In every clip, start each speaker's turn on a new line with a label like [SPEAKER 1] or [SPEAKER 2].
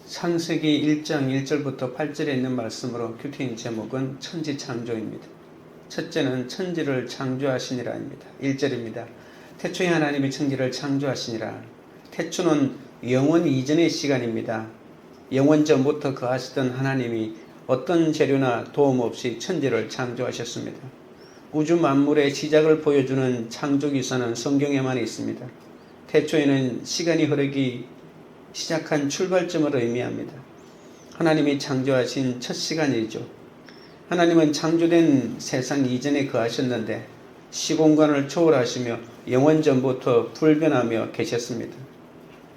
[SPEAKER 1] 창세기 1장 1절부터 8절에 있는 말씀으로 큐티인 제목은 천지창조입니다. 첫째는 천지를 창조하시니라입니다. 1절입니다. 태초에 하나님이 천지를 창조하시니라. 태초는 영원 이전의 시간입니다. 영원 전부터 거하시던 하나님이 어떤 재료나 도움 없이 천지를 창조하셨습니다. 우주 만물의 시작을 보여주는 창조기사는 성경에만 있습니다. 태초에는 시간이 흐르기 시작한 출발점을 의미합니다. 하나님이 창조하신 첫 시간이죠. 하나님은 창조된 세상 이전에 거하셨는데 시공간을 초월하시며 영원 전부터 불변하며 계셨습니다.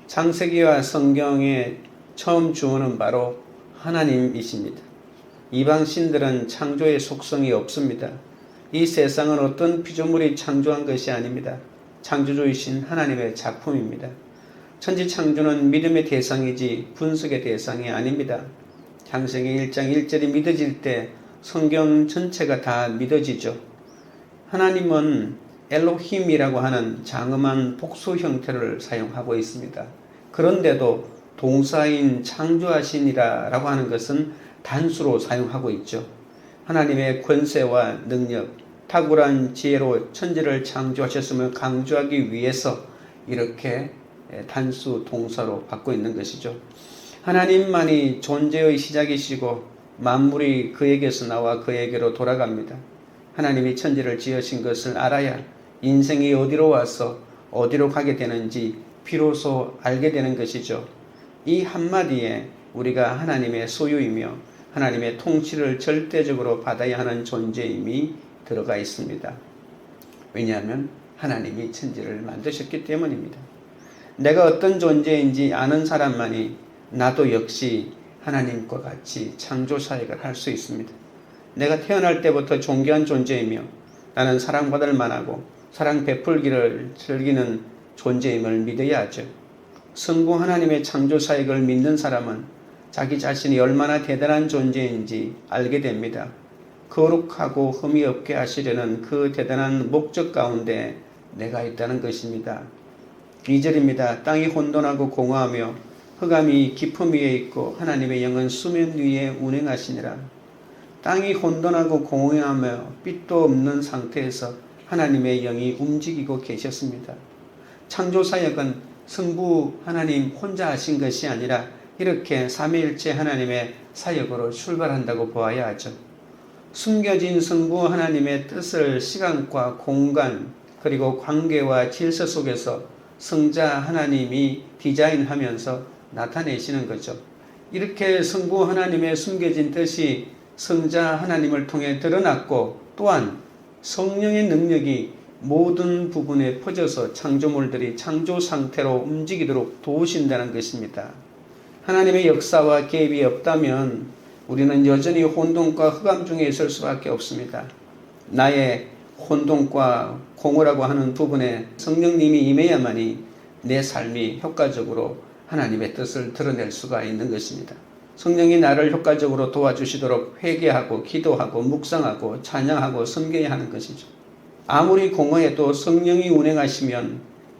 [SPEAKER 1] 창세기와 성경의 처음 주어는 바로 하나님이십니다. 이방 신들은 창조의 속성이 없습니다. 이 세상은 어떤 피조물이 창조한 것이 아닙니다. 창조주이신 하나님의 작품입니다. 천지 창조는 믿음의 대상이지 분석의 대상이 아닙니다. 창세기 1장 1절이 믿어질 때 성경 전체가 다 믿어지죠. 하나님은 엘로힘이라고 하는 장엄한 복수 형태를 사용하고 있습니다. 그런데도 동사인 창조하시니라라고 하는 것은 단수로 사용하고 있죠. 하나님의 권세와 능력, 탁월한 지혜로 천지를 창조하셨음을 강조하기 위해서 이렇게 단수 동사로 받고 있는 것이죠. 하나님만이 존재의 시작이시고 만물이 그에게서 나와 그에게로 돌아갑니다. 하나님이 천지를 지으신 것을 알아야 인생이 어디로 와서 어디로 가게 되는지 비로소 알게 되는 것이죠. 이 한마디에 우리가 하나님의 소유이며 하나님의 통치를 절대적으로 받아야 하는 존재임이 들어가 있습니다. 왜냐하면 하나님이 천지를 만드셨기 때문입니다. 내가 어떤 존재인지 아는 사람만이 나도 역시 하나님과 같이 창조사역을 할 수 있습니다. 내가 태어날 때부터 존귀한 존재이며 나는 사랑받을 만하고 사랑 베풀기를 즐기는 존재임을 믿어야 하죠. 성부 하나님의 창조사역을 믿는 사람은 자기 자신이 얼마나 대단한 존재인지 알게 됩니다. 거룩하고 흠이 없게 하시려는 그 대단한 목적 가운데 내가 있다는 것입니다. 2절입니다. 땅이 혼돈하고 공허하며 흑암이 깊음 위에 있고 하나님의 영은 수면 위에 운행하시니라. 땅이 혼돈하고 공허하며 빛도 없는 상태에서 하나님의 영이 움직이고 계셨습니다. 창조사역은 성부 하나님 혼자 하신 것이 아니라 이렇게 삼위일체 하나님의 사역으로 출발한다고 보아야 하죠. 숨겨진 성부 하나님의 뜻을 시간과 공간 그리고 관계와 질서 속에서 성자 하나님이 디자인하면서 나타내시는 거죠. 이렇게 성부 하나님의 숨겨진 뜻이 성자 하나님을 통해 드러났고 또한 성령의 능력이 모든 부분에 퍼져서 창조물들이 창조 상태로 움직이도록 도우신다는 것입니다. 하나님의 역사와 개입이 없다면 우리는 여전히 혼돈과 흑암 중에 있을 수밖에 없습니다. 나의 혼돈과 공허라고 하는 부분에 성령님이 임해야만이 내 삶이 효과적으로 하나님의 뜻을 드러낼 수가 있는 것입니다. 성령이 나를 효과적으로 도와주시도록 회개하고 기도하고 묵상하고 찬양하고 섬겨야 하는 것이죠. 아무리 공허해도 성령이 운행하시면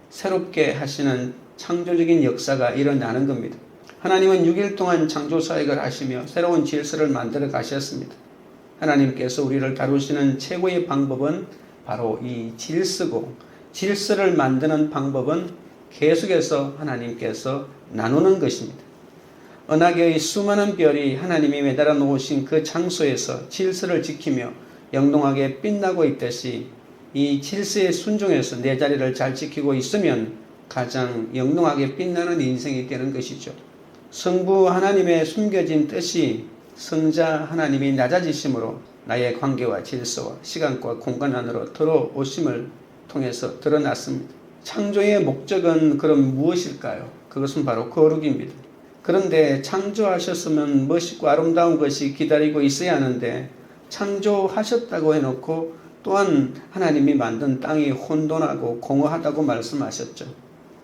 [SPEAKER 1] 새롭게 하시는 창조적인 역사가 일어나는 겁니다. 하나님은 6일 동안 창조사역을 하시며 새로운 질서를 만들어 가셨습니다. 하나님께서 우리를 다루시는 최고의 방법은 바로 이 질서고 질서를 만드는 방법은 계속해서 하나님께서 나누는 것입니다. 은하계의 수많은 별이 하나님이 매달아 놓으신 그 장소에서 질서를 지키며 영롱하게 빛나고 있듯이 이 질서에 순종해서 내 자리를 잘 지키고 있으면 가장 영롱하게 빛나는 인생이 되는 것이죠. 성부 하나님의 숨겨진 뜻이 성자 하나님이 낮아지심으로 나의 관계와 질서와 시간과 공간 안으로 들어오심을 통해서 드러났습니다. 창조의 목적은 그럼 무엇일까요? 그것은 바로 거룩입니다. 그런데 창조하셨으면 멋있고 아름다운 것이 기다리고 있어야 하는데 창조하셨다고 해놓고 또한 하나님이 만든 땅이 혼돈하고 공허하다고 말씀하셨죠.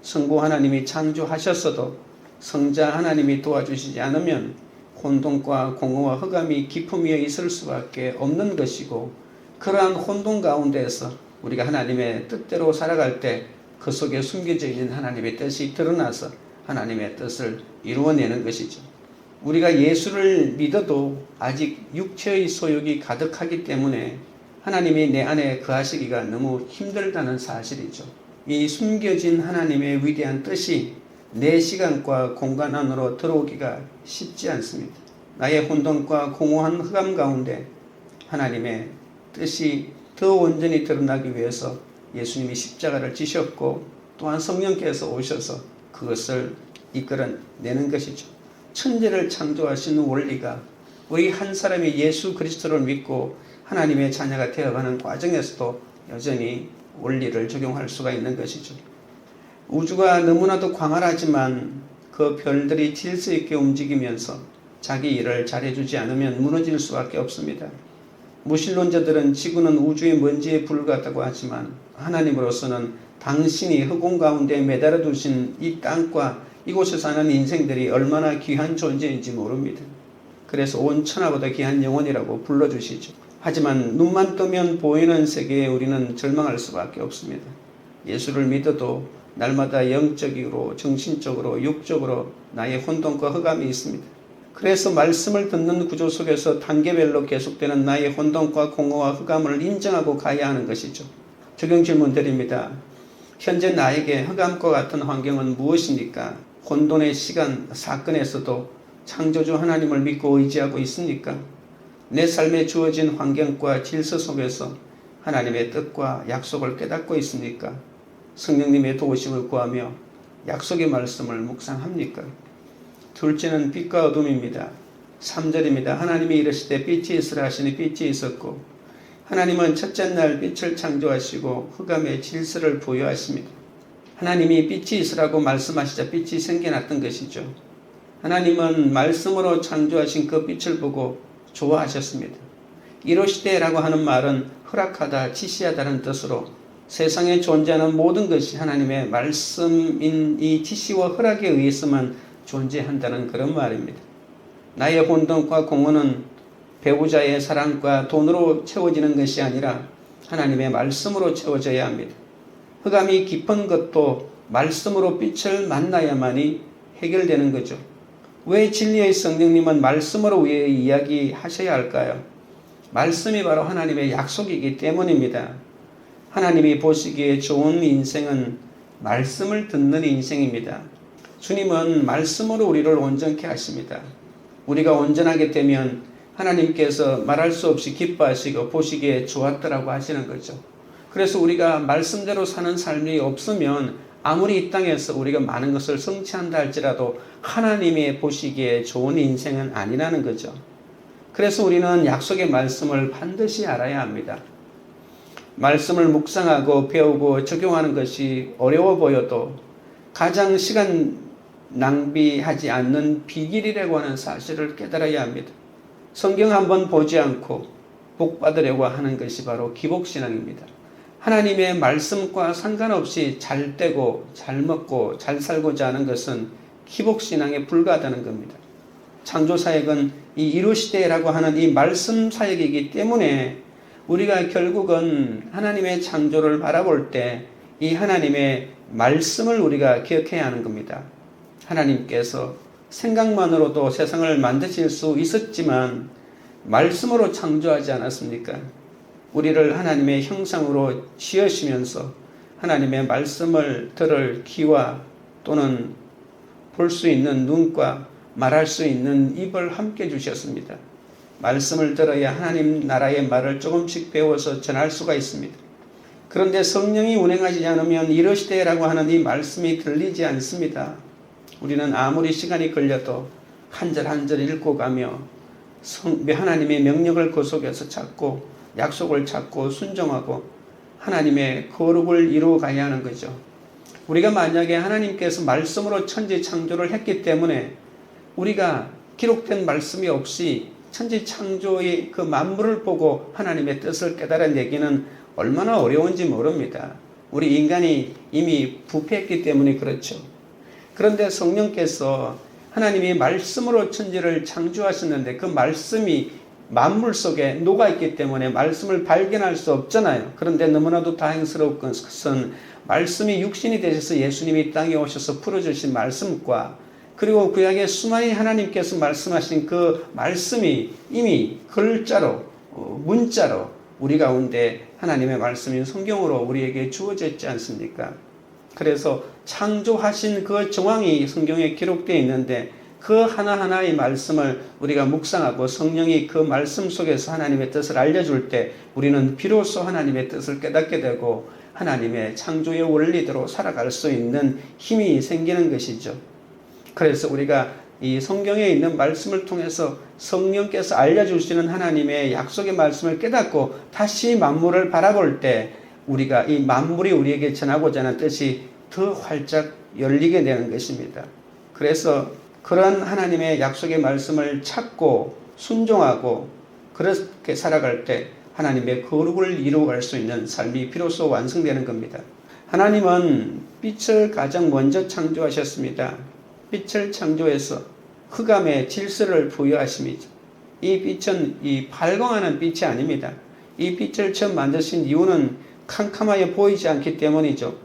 [SPEAKER 1] 성부 하나님이 창조하셨어도 성자 하나님이 도와주시지 않으면 혼돈과 공허와 흑암이 깊음 위에 있을 수밖에 없는 것이고 그러한 혼돈 가운데에서 우리가 하나님의 뜻대로 살아갈 때 그 속에 숨겨져 있는 하나님의 뜻이 드러나서 하나님의 뜻을 이루어내는 것이죠. 우리가 예수를 믿어도 아직 육체의 소욕이 가득하기 때문에 하나님이 내 안에 거하시기가 너무 힘들다는 사실이죠. 이 숨겨진 하나님의 위대한 뜻이 내 시간과 공간 안으로 들어오기가 쉽지 않습니다. 나의 혼돈과 공허한 흑암 가운데 하나님의 뜻이 더 온전히 드러나기 위해서 예수님이 십자가를 지셨고 또한 성령께서 오셔서 그것을 이끌어내는 것이죠. 천지를 창조하신 원리가 우리 한 사람이 예수 그리스도를 믿고 하나님의 자녀가 되어가는 과정에서도 여전히 원리를 적용할 수가 있는 것이죠. 우주가 너무나도 광활하지만 그 별들이 질서 있게 움직이면서 자기 일을 잘해주지 않으면 무너질 수밖에 없습니다. 무신론자들은 지구는 우주의 먼지에 불과하다고 하지만 하나님으로서는 당신이 흑공 가운데 매달아 두신 이 땅과 이곳에 사는 인생들이 얼마나 귀한 존재인지 모릅니다. 그래서 온 천하보다 귀한 영혼이라고 불러주시죠. 하지만 눈만 뜨면 보이는 세계에 우리는 절망할 수밖에 없습니다. 예수를 믿어도 날마다 영적으로, 정신적으로, 육적으로 나의 혼돈과 흑암이 있습니다. 그래서 말씀을 듣는 구조 속에서 단계별로 계속되는 나의 혼돈과 공허와 흑암을 인정하고 가야 하는 것이죠. 적용 질문 드립니다. 현재 나에게 흑암과 같은 환경은 무엇입니까? 혼돈의 시간, 사건에서도 창조주 하나님을 믿고 의지하고 있습니까? 내 삶에 주어진 환경과 질서 속에서 하나님의 뜻과 약속을 깨닫고 있습니까? 성령님의 도우심을 구하며 약속의 말씀을 묵상합니까? 둘째는 빛과 어둠입니다. 3절입니다. 하나님이 이르시되 빛이 있으라 하시니 빛이 있었고 하나님은 첫째 날 빛을 창조하시고 흑암의 질서를 부여하십니다. 하나님이 빛이 있으라고 말씀하시자 빛이 생겨났던 것이죠. 하나님은 말씀으로 창조하신 그 빛을 보고 좋아하셨습니다. 이르시되라고 하는 말은 허락하다, 지시하다는 뜻으로 세상에 존재하는 모든 것이 하나님의 말씀인 이 지시와 허락에 의해서만 존재한다는 그런 말입니다. 나의 혼돈과 공허는 배우자의 사랑과 돈으로 채워지는 것이 아니라 하나님의 말씀으로 채워져야 합니다. 흑암이 깊은 것도 말씀으로 빛을 만나야만이 해결되는 거죠. 왜 진리의 성령님은 말씀으로 왜 이야기하셔야 할까요? 말씀이 바로 하나님의 약속이기 때문입니다. 하나님이 보시기에 좋은 인생은 말씀을 듣는 인생입니다. 주님은 말씀으로 우리를 온전케 하십니다. 우리가 온전하게 되면 하나님께서 말할 수 없이 기뻐하시고 보시기에 좋았더라고 하시는 거죠. 그래서 우리가 말씀대로 사는 삶이 없으면 아무리 이 땅에서 우리가 많은 것을 성취한다 할지라도 하나님이 보시기에 좋은 인생은 아니라는 거죠. 그래서 우리는 약속의 말씀을 반드시 알아야 합니다. 말씀을 묵상하고 배우고 적용하는 것이 어려워 보여도 가장 시간 낭비하지 않는 비결이라고 하는 사실을 깨달아야 합니다. 성경 한번 보지 않고 복 받으려고 하는 것이 바로 기복신앙입니다. 하나님의 말씀과 상관없이 잘 되고 잘 먹고 잘 살고자 하는 것은 기복신앙에 불과하다는 겁니다. 창조사역은 이 이루시되라고 하는 이 말씀 사역이기 때문에 우리가 결국은 하나님의 창조를 바라볼 때 이 하나님의 말씀을 우리가 기억해야 하는 겁니다. 하나님께서 생각만으로도 세상을 만드실 수 있었지만 말씀으로 창조하지 않았습니까? 우리를 하나님의 형상으로 지으시면서 하나님의 말씀을 들을 귀와 또는 볼 수 있는 눈과 말할 수 있는 입을 함께 주셨습니다. 말씀을 들어야 하나님 나라의 말을 조금씩 배워서 전할 수가 있습니다. 그런데 성령이 운행하지 않으면 이르시되라고 하는 이 말씀이 들리지 않습니다. 우리는 아무리 시간이 걸려도 한 절 한 절 읽고 가며 하나님의 명령을 그 속에서 찾고 약속을 찾고 순종하고 하나님의 거룩을 이루어 가야 하는 거죠. 우리가 만약에 하나님께서 말씀으로 천지 창조를 했기 때문에 우리가 기록된 말씀이 없이 천지 창조의 그 만물을 보고 하나님의 뜻을 깨달아내기는 얼마나 어려운지 모릅니다. 우리 인간이 이미 부패했기 때문에 그렇죠. 그런데 성령께서 하나님이 말씀으로 천지를 창조하셨는데 그 말씀이 만물 속에 녹아있기 때문에 말씀을 발견할 수 없잖아요. 그런데 너무나도 다행스러운 것은 말씀이 육신이 되셔서 예수님이 땅에 오셔서 풀어주신 말씀과 그리고 구약에 수많이 하나님께서 말씀하신 그 말씀이 이미 글자로 문자로 우리 가운데 하나님의 말씀인 성경으로 우리에게 주어졌지 않습니까? 그래서 창조하신 그 정황이 성경에 기록되어 있는데 그 하나하나의 말씀을 우리가 묵상하고 성령이 그 말씀 속에서 하나님의 뜻을 알려줄 때 우리는 비로소 하나님의 뜻을 깨닫게 되고 하나님의 창조의 원리대로 살아갈 수 있는 힘이 생기는 것이죠. 그래서 우리가 이 성경에 있는 말씀을 통해서 성령께서 알려주시는 하나님의 약속의 말씀을 깨닫고 다시 만물을 바라볼 때 우리가 이 만물이 우리에게 전하고자 하는 뜻이 더 활짝 열리게 되는 것입니다. 그래서 그런 하나님의 약속의 말씀을 찾고 순종하고 그렇게 살아갈 때 하나님의 거룩을 이루어갈 수 있는 삶이 비로소 완성되는 겁니다. 하나님은 빛을 가장 먼저 창조하셨습니다. 빛을 창조해서 흑암에 질서를 부여하심이죠. 이 빛은 이 발광하는 빛이 아닙니다. 이 빛을 처음 만드신 이유는 캄캄하여 보이지 않기 때문이죠.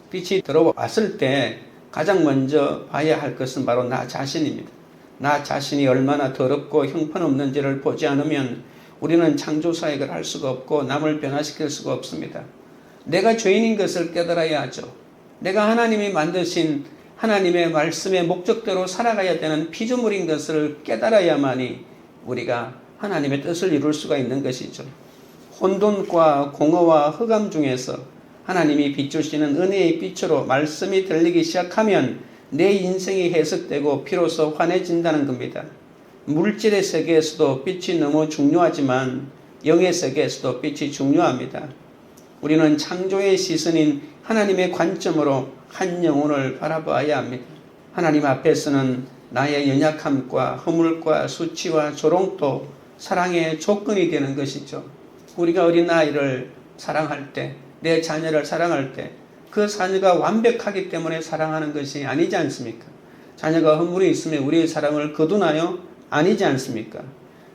[SPEAKER 1] 빛이 들어왔을 때 가장 먼저 봐야 할 것은 바로 나 자신입니다. 나 자신이 얼마나 더럽고 형편없는지를 보지 않으면 우리는 창조사역을 할 수가 없고 남을 변화시킬 수가 없습니다. 내가 죄인인 것을 깨달아야 하죠. 내가 하나님이 만드신 하나님의 말씀의 목적대로 살아가야 되는 피조물인 것을 깨달아야만이 우리가 하나님의 뜻을 이룰 수가 있는 것이죠. 혼돈과 공허와 흑암 중에서 하나님이 비추시는 은혜의 빛으로 말씀이 들리기 시작하면 내 인생이 해석되고 비로소 환해진다는 겁니다. 물질의 세계에서도 빛이 너무 중요하지만 영의 세계에서도 빛이 중요합니다. 우리는 창조의 시선인 하나님의 관점으로 한 영혼을 바라봐야 합니다. 하나님 앞에서는 나의 연약함과 허물과 수치와 조롱도 사랑의 조건이 되는 것이죠. 우리가 어린아이를 사랑할 때, 내 자녀를 사랑할 때 그 자녀가 완벽하기 때문에 사랑하는 것이 아니지 않습니까? 자녀가 허물이 있으면 우리의 사랑을 거두나요? 아니지 않습니까?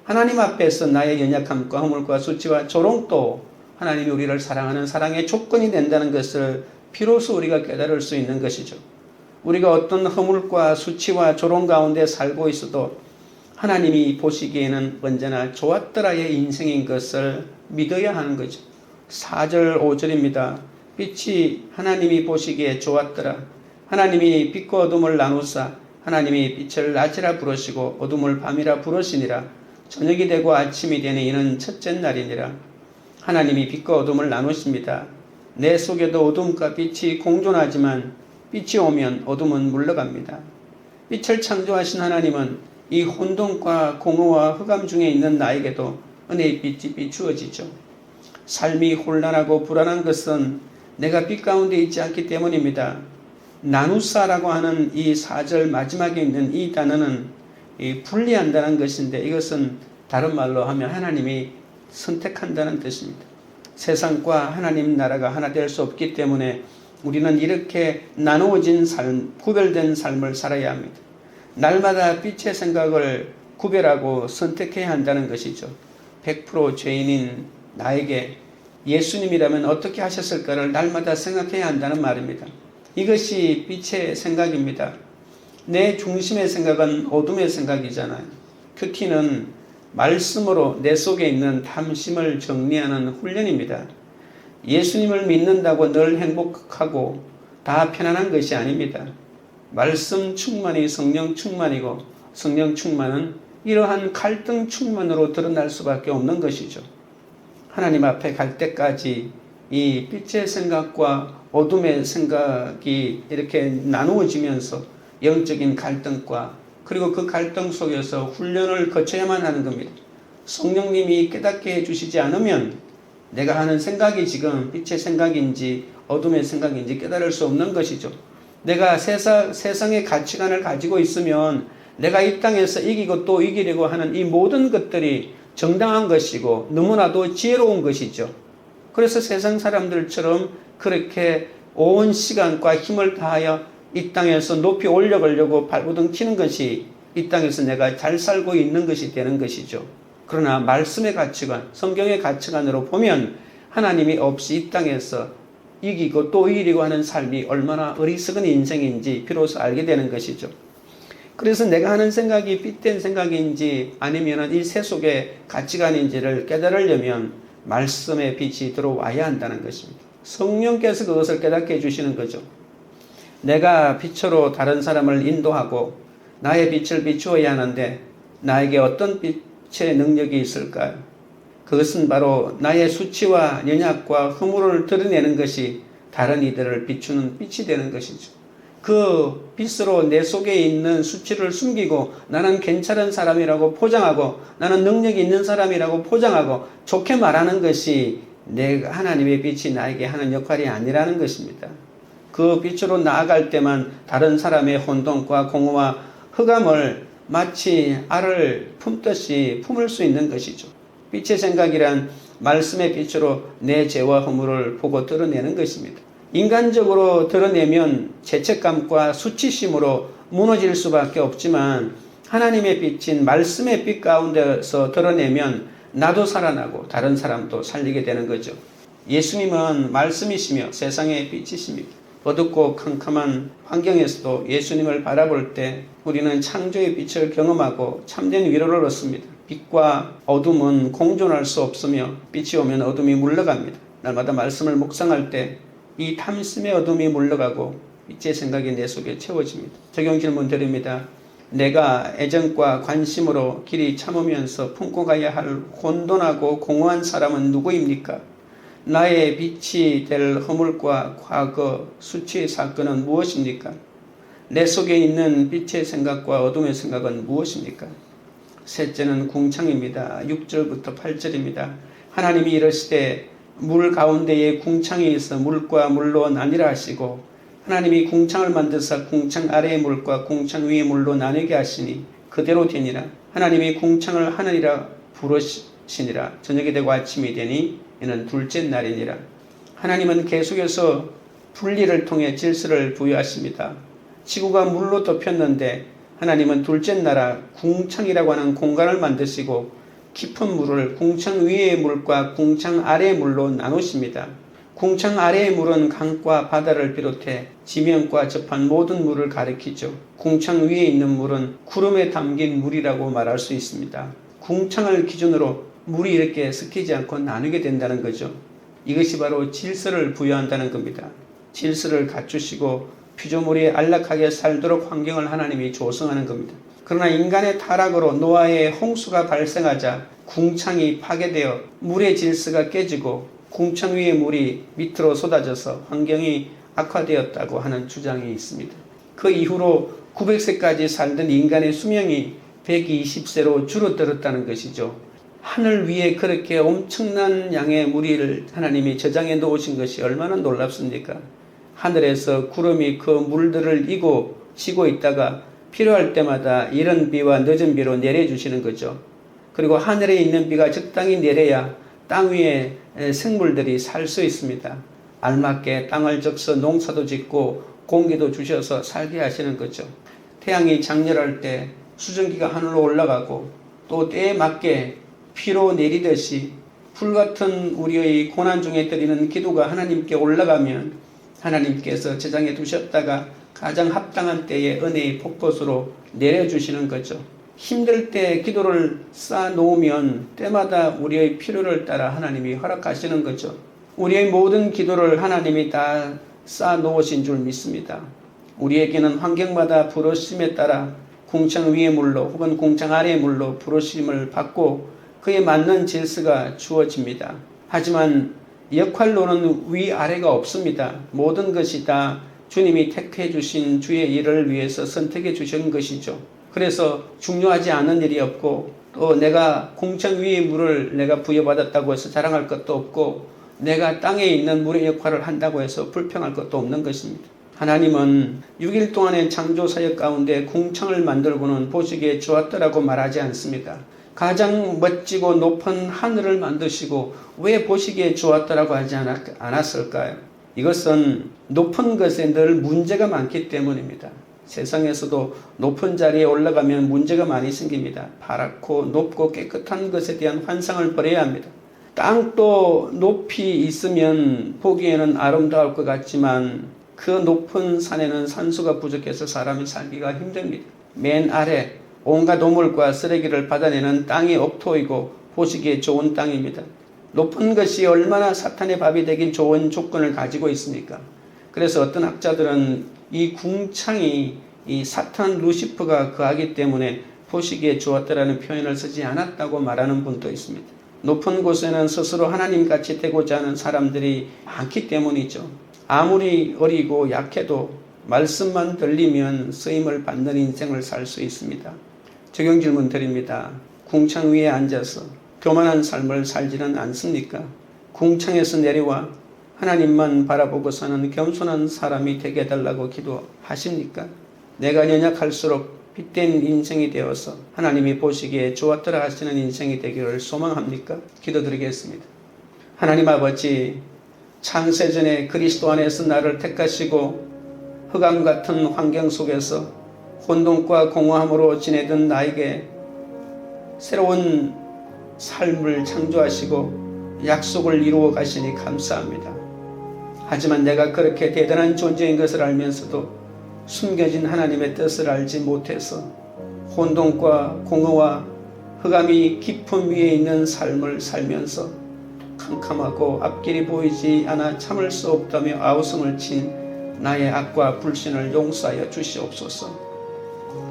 [SPEAKER 1] 하나님 앞에서 나의 연약함과 허물과 수치와 조롱도 하나님이 우리를 사랑하는 사랑의 조건이 된다는 것을 비로소 우리가 깨달을 수 있는 것이죠. 우리가 어떤 허물과 수치와 조롱 가운데 살고 있어도 하나님이 보시기에는 언제나 좋았더라의 인생인 것을 믿어야 하는 거죠. 4절 5절입니다. 빛이 하나님이 보시기에 좋았더라. 하나님이 빛과 어둠을 나누사 하나님이 빛을 낮이라 부르시고 어둠을 밤이라 부르시니라. 저녁이 되고 아침이 되니 이는 첫째 날이니라. 하나님이 빛과 어둠을 나누십니다. 내 속에도 어둠과 빛이 공존하지만 빛이 오면 어둠은 물러갑니다. 빛을 창조하신 하나님은 이 혼돈과 공허와 흑암 중에 있는 나에게도 은혜의 빛이 비추어지죠. 삶이 혼란하고 불안한 것은 내가 빛 가운데 있지 않기 때문입니다. 나누사라고 하는 이 4절 마지막에 있는 이 단어는 분리한다는 것인데 이것은 다른 말로 하면 하나님이 선택한다는 뜻입니다. 세상과 하나님 나라가 하나 될 수 없기 때문에 우리는 이렇게 나누어진 삶, 구별된 삶을 살아야 합니다. 날마다 빛의 생각을 구별하고 선택해야 한다는 것이죠. 100% 죄인인 나에게 예수님이라면 어떻게 하셨을까를 날마다 생각해야 한다는 말입니다. 이것이 빛의 생각입니다. 내 중심의 생각은 어둠의 생각이잖아요. 큐티는 말씀으로 내 속에 있는 탐심을 정리하는 훈련입니다. 예수님을 믿는다고 늘 행복하고 다 편안한 것이 아닙니다. 말씀 충만이 성령 충만이고 성령 충만은 이러한 갈등 충만으로 드러날 수밖에 없는 것이죠. 하나님 앞에 갈 때까지 이 빛의 생각과 어둠의 생각이 이렇게 나누어지면서 영적인 갈등과 그리고 그 갈등 속에서 훈련을 거쳐야만 하는 겁니다. 성령님이 깨닫게 해주시지 않으면 내가 하는 생각이 지금 빛의 생각인지 어둠의 생각인지 깨달을 수 없는 것이죠. 내가 세상의 가치관을 가지고 있으면 내가 이 땅에서 이기고 또 이기려고 하는 이 모든 것들이 정당한 것이고 너무나도 지혜로운 것이죠. 그래서 세상 사람들처럼 그렇게 온 시간과 힘을 다하여 이 땅에서 높이 올려가려고 발버둥 치는 것이 이 땅에서 내가 잘 살고 있는 것이 되는 것이죠. 그러나 말씀의 가치관, 성경의 가치관으로 보면 하나님이 없이 이 땅에서 이기고 또 이기려고 하는 삶이 얼마나 어리석은 인생인지 비로소 알게 되는 것이죠. 그래서 내가 하는 생각이 삐뚤 생각인지 아니면 이 세속의 가치관인지를 깨달으려면 말씀의 빛이 들어와야 한다는 것입니다. 성령께서 그것을 깨닫게 해주시는 거죠. 내가 빛으로 다른 사람을 인도하고 나의 빛을 비추어야 하는데 나에게 어떤 빛의 능력이 있을까요? 그것은 바로 나의 수치와 연약과 허물을 드러내는 것이 다른 이들을 비추는 빛이 되는 것이죠. 그 빛으로 내 속에 있는 수치를 숨기고 나는 괜찮은 사람이라고 포장하고 나는 능력이 있는 사람이라고 포장하고 좋게 말하는 것이 내가 하나님의 빛이 나에게 하는 역할이 아니라는 것입니다. 그 빛으로 나아갈 때만 다른 사람의 혼돈과 공허와 흑암을 마치 알을 품듯이 품을 수 있는 것이죠. 빛의 생각이란 말씀의 빛으로 내 죄와 허물을 보고 드러내는 것입니다. 인간적으로 드러내면 죄책감과 수치심으로 무너질 수밖에 없지만 하나님의 빛인 말씀의 빛 가운데서 드러내면 나도 살아나고 다른 사람도 살리게 되는 거죠. 예수님은 말씀이시며 세상의 빛이십니다. 어둡고 캄캄한 환경에서도 예수님을 바라볼 때 우리는 창조의 빛을 경험하고 참된 위로를 얻습니다. 빛과 어둠은 공존할 수 없으며 빛이 오면 어둠이 물러갑니다. 날마다 말씀을 묵상할 때 이 탐심의 어둠이 물러가고 빛의 생각이 내 속에 채워집니다. 적용 질문 드립니다. 내가 애정과 관심으로 길이 참으면서 품고 가야 할 혼돈하고 공허한 사람은 누구입니까? 나의 빛이 될 허물과 과거, 수치의 사건은 무엇입니까? 내 속에 있는 빛의 생각과 어둠의 생각은 무엇입니까? 셋째는 궁창입니다. 6절부터 8절입니다. 하나님이 이르시되 물 가운데에 궁창이 있어 물과 물로 나뉘라 하시고 하나님이 궁창을 만드사 궁창 아래의 물과 궁창 위의 물로 나뉘게 하시니 그대로 되니라. 하나님이 궁창을 하늘이라 부르시니라. 저녁이 되고 아침이 되니 이는 둘째 날이니라. 하나님은 계속해서 분리를 통해 질서를 부여하십니다. 지구가 물로 덮였는데 하나님은 둘째 날에 궁창이라고 하는 공간을 만드시고 깊은 물을 궁창 위의 물과 궁창 아래의 물로 나누십니다. 궁창 아래의 물은 강과 바다를 비롯해 지면과 접한 모든 물을 가리키죠. 궁창 위에 있는 물은 구름에 담긴 물이라고 말할 수 있습니다. 궁창을 기준으로 물이 이렇게 섞이지 않고 나누게 된다는 거죠. 이것이 바로 질서를 부여한다는 겁니다. 질서를 갖추시고 피조물이 안락하게 살도록 환경을 하나님이 조성하는 겁니다. 그러나 인간의 타락으로 노아의 홍수가 발생하자 궁창이 파괴되어 물의 질서가 깨지고 궁창 위의 물이 밑으로 쏟아져서 환경이 악화되었다고 하는 주장이 있습니다. 그 이후로 900세까지 살던 인간의 수명이 120세로 줄어들었다는 것이죠. 하늘 위에 그렇게 엄청난 양의 물을 하나님이 저장해 놓으신 것이 얼마나 놀랍습니까? 하늘에서 구름이 그 물들을 이고 지고 있다가 필요할 때마다 이른 비와 늦은 비로 내려주시는 거죠. 그리고 하늘에 있는 비가 적당히 내려야 땅 위에 생물들이 살 수 있습니다. 알맞게 땅을 적셔 농사도 짓고 공기도 주셔서 살게 하시는 거죠. 태양이 장렬할 때 수증기가 하늘로 올라가고 또 때에 맞게 피로 내리듯이 불같은 우리의 고난 중에 드리는 기도가 하나님께 올라가면 하나님께서 저장해 두셨다가 가장 합당한 때에 은혜의 폭포수로 내려주시는 거죠. 힘들 때 기도를 쌓아놓으면 때마다 우리의 필요를 따라 하나님이 허락하시는 거죠. 우리의 모든 기도를 하나님이 다 쌓아놓으신 줄 믿습니다. 우리에게는 환경마다 부르심에 따라 궁창 위의 물로 혹은 궁창 아래의 물로 부르심을 받고 그에 맞는 질서가 주어집니다. 하지만 역할로는 위아래가 없습니다. 모든 것이 다 주님이 택해 주신 주의 일을 위해서 선택해 주신 것이죠. 그래서 중요하지 않은 일이 없고 또 내가 궁창 위의 물을 내가 부여받았다고 해서 자랑할 것도 없고 내가 땅에 있는 물의 역할을 한다고 해서 불평할 것도 없는 것입니다. 하나님은 6일 동안의 창조사역 가운데 궁창을 만들고는 보시기에 좋았더라고 말하지 않습니다. 가장 멋지고 높은 하늘을 만드시고 왜 보시기에 좋았더라고 하지 않았을까요? 이것은 높은 것에 늘 문제가 많기 때문입니다. 세상에서도 높은 자리에 올라가면 문제가 많이 생깁니다. 파랗고 높고 깨끗한 것에 대한 환상을 버려야 합니다. 땅도 높이 있으면 보기에는 아름다울 것 같지만 그 높은 산에는 산소가 부족해서 사람이 살기가 힘듭니다. 맨 아래 온갖 오물과 쓰레기를 받아내는 땅이 옥토이고 보시기에 좋은 땅입니다. 높은 것이 얼마나 사탄의 밥이 되긴 좋은 조건을 가지고 있습니까? 그래서 어떤 학자들은 이 궁창이 이 사탄 루시퍼가 거하기 때문에 보시기에 좋았다라는 표현을 쓰지 않았다고 말하는 분도 있습니다. 높은 곳에는 스스로 하나님같이 되고자 하는 사람들이 많기 때문이죠. 아무리 어리고 약해도 말씀만 들리면 쓰임을 받는 인생을 살 수 있습니다. 적용 질문 드립니다. 궁창 위에 앉아서 교만한 삶을 살지는 않습니까? 궁창에서 내려와 하나님만 바라보고 사는 겸손한 사람이 되게 해달라고 기도하십니까? 내가 연약할수록 빛된 인생이 되어서 하나님이 보시기에 좋았더라 하시는 인생이 되기를 소망합니까? 기도드리겠습니다. 하나님 아버지, 창세전에 그리스도 안에서 나를 택하시고 흑암 같은 환경 속에서 혼돈과 공허함으로 지내던 나에게 새로운 삶을 창조하시고 약속을 이루어 가시니 감사합니다. 하지만 내가 그렇게 대단한 존재인 것을 알면서도 숨겨진 하나님의 뜻을 알지 못해서 혼돈과 공허와 흑암이 깊음 위에 있는 삶을 살면서 캄캄하고 앞길이 보이지 않아 참을 수 없다며 아우성을 친 나의 악과 불신을 용서하여 주시옵소서.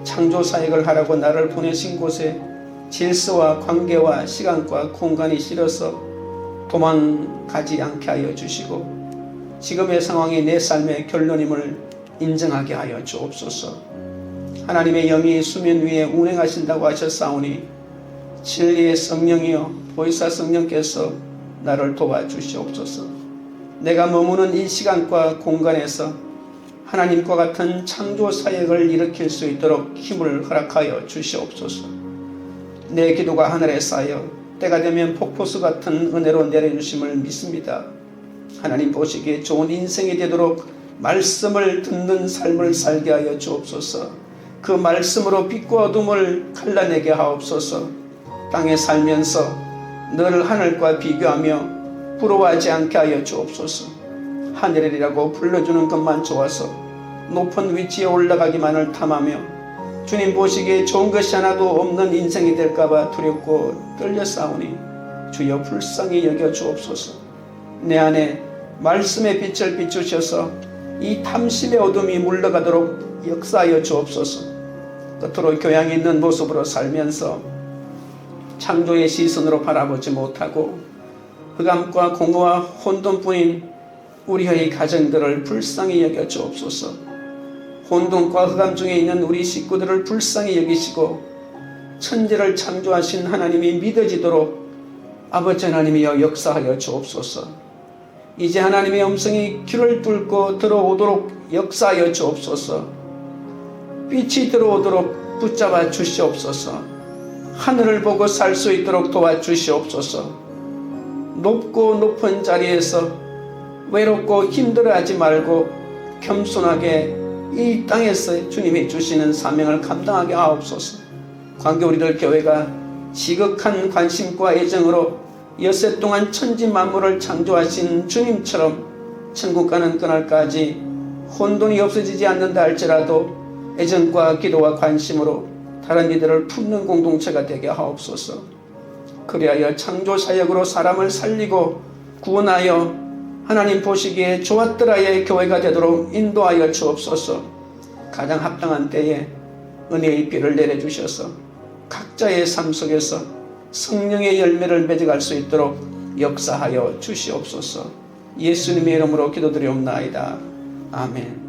[SPEAKER 1] 창조 사역을 하라고 나를 보내신 곳에 질서와 관계와 시간과 공간이 싫어서 도망가지 않게 하여 주시고 지금의 상황이 내 삶의 결론임을 인정하게 하여 주옵소서. 하나님의 영이 수면 위에 운행하신다고 하셨사오니 진리의 성령이여 보혜사 성령께서 나를 도와주시옵소서. 내가 머무는 이 시간과 공간에서 하나님과 같은 창조 사역을 일으킬 수 있도록 힘을 허락하여 주시옵소서. 내 기도가 하늘에 쌓여 때가 되면 폭포수 같은 은혜로 내려주심을 믿습니다. 하나님 보시기에 좋은 인생이 되도록 말씀을 듣는 삶을 살게 하여 주옵소서. 그 말씀으로 빛과 어둠을 갈라내게 하옵소서. 땅에 살면서 늘 하늘과 비교하며 부러워하지 않게 하여 주옵소서. 하늘이라고 불러주는 것만 좋아서 높은 위치에 올라가기만을 탐하며 주님 보시기에 좋은 것이 하나도 없는 인생이 될까봐 두렵고 떨려싸우니 주여 불쌍히 여겨 주옵소서. 내 안에 말씀의 빛을 비추셔서 이 탐심의 어둠이 물러가도록 역사하여 주옵소서. 겉으로 교양 있는 모습으로 살면서 창조의 시선으로 바라보지 못하고 흑암과 공허와 혼돈뿐인 우리의 가정들을 불쌍히 여겨 주옵소서. 혼돈과 흑암 중에 있는 우리 식구들을 불쌍히 여기시고 천지를 창조하신 하나님이 믿어지도록 아버지 하나님이여 역사하여 주옵소서. 이제 하나님의 음성이 귀를 뚫고 들어오도록 역사하여 주옵소서. 빛이 들어오도록 붙잡아 주시옵소서. 하늘을 보고 살 수 있도록 도와주시옵소서. 높고 높은 자리에서 외롭고 힘들어하지 말고 겸손하게 이 땅에서 주님이 주시는 사명을 감당하게 하옵소서. 관계 우리들 교회가 지극한 관심과 애정으로 엿새 동안 천지 만물을 창조하신 주님처럼 천국 가는 그날까지 혼돈이 없어지지 않는다 할지라도 애정과 기도와 관심으로 다른 이들을 품는 공동체가 되게 하옵소서. 그리하여 창조 사역으로 사람을 살리고 구원하여 하나님 보시기에 좋았더라의 교회가 되도록 인도하여 주옵소서. 가장 합당한 때에 은혜의 비를 내려주셔서 각자의 삶 속에서 성령의 열매를 맺어갈 수 있도록 역사하여 주시옵소서. 예수님의 이름으로 기도드리옵나이다. 아멘.